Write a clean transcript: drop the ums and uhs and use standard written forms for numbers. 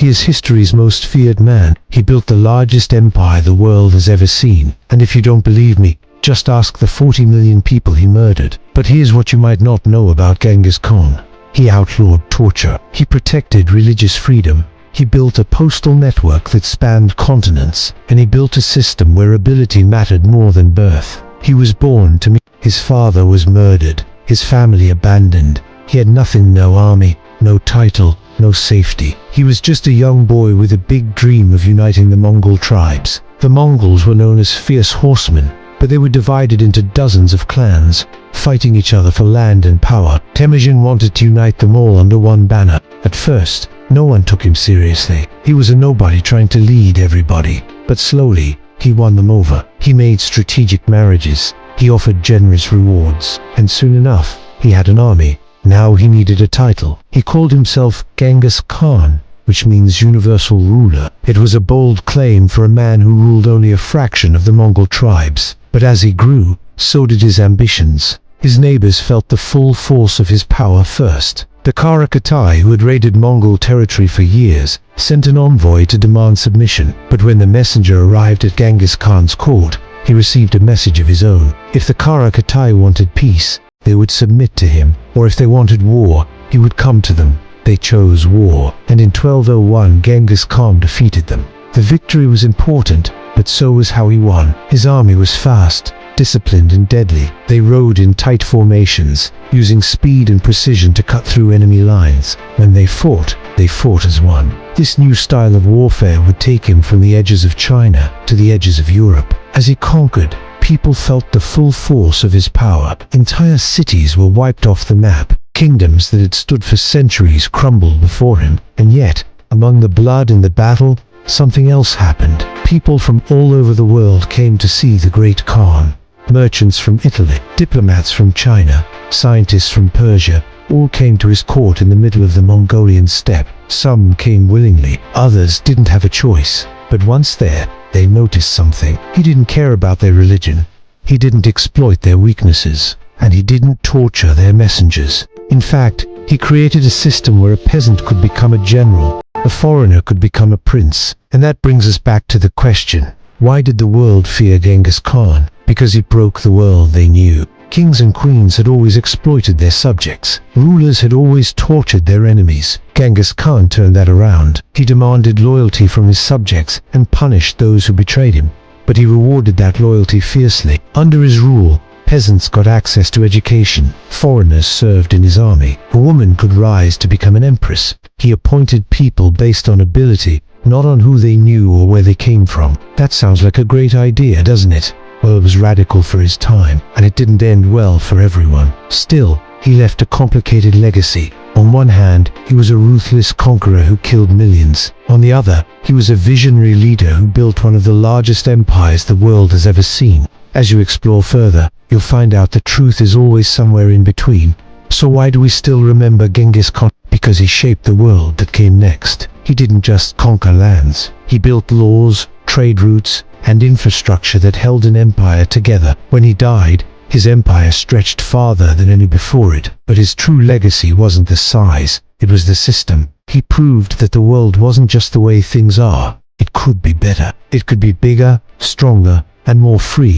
He is history's most feared man. He built the largest empire the world has ever seen. And if you don't believe me, just ask the 40 million people he murdered. But here's what you might not know about Genghis Khan. He outlawed torture. He protected religious freedom. He built a postal network that spanned continents. And he built a system where ability mattered more than birth. He was born to me. His father was murdered. His family abandoned. He had nothing, no army, no title, no safety. He was just a young boy with a big dream of uniting the Mongol tribes. The Mongols were known as fierce horsemen, but they were divided into dozens of clans, fighting each other for land and power. Temujin wanted to unite them all under one banner. At first, no one took him seriously. He was a nobody trying to lead everybody. But slowly, he won them over. He made strategic marriages. He offered generous rewards. And soon enough, he had an army. Now he needed a title. He called himself Genghis Khan, which means universal ruler. It was a bold claim for a man who ruled only a fraction of the Mongol tribes. But as he grew, so did his ambitions. His neighbors felt the full force of his power first. The Karakai, who had raided Mongol territory for years, sent an envoy to demand submission. But when the messenger arrived at Genghis Khan's court, he received a message of his own. If the Karakai wanted peace, they would submit to him, or if they wanted war, he would come to them. They chose war, and in 1201 Genghis Khan defeated them. The victory was important, but so was how he won. His army was fast, disciplined and deadly. They rode in tight formations, using speed and precision to cut through enemy lines. When they fought as one. This new style of warfare would take him from the edges of China to the edges of Europe. As he conquered, people felt the full force of his power. Entire cities were wiped off the map. Kingdoms that had stood for centuries crumbled before him. And yet, among the blood in the battle, something else happened. People from all over the world came to see the great Khan. Merchants from Italy, diplomats from China, scientists from Persia, all came to his court in the middle of the Mongolian steppe. Some came willingly, others didn't have a choice. But once there, they noticed something. He didn't care about their religion. He didn't exploit their weaknesses. And he didn't torture their messengers. In fact, he created a system where a peasant could become a general, a foreigner could become a prince. And that brings us back to the question, why did the world fear Genghis Khan? Because he broke the world they knew. Kings and queens had always exploited their subjects. Rulers had always tortured their enemies. Genghis Khan turned that around. He demanded loyalty from his subjects and punished those who betrayed him. But he rewarded that loyalty fiercely. Under his rule, peasants got access to education. Foreigners served in his army. A woman could rise to become an empress. He appointed people based on ability, not on who they knew or where they came from. That sounds like a great idea, doesn't it? Well, it was radical for his time, and it didn't end well for everyone. Still, he left a complicated legacy. On one hand, he was a ruthless conqueror who killed millions. On the other, he was a visionary leader who built one of the largest empires the world has ever seen. As you explore further, you'll find out the truth is always somewhere in between. So why do we still remember Genghis Khan? Because he shaped the world that came next. He didn't just conquer lands. He built laws, trade routes, and infrastructure that held an empire together. When he died, his empire stretched farther than any before it. But his true legacy wasn't the size, it was the system. He proved that the world wasn't just the way things are. It could be better. It could be bigger, stronger, and more free.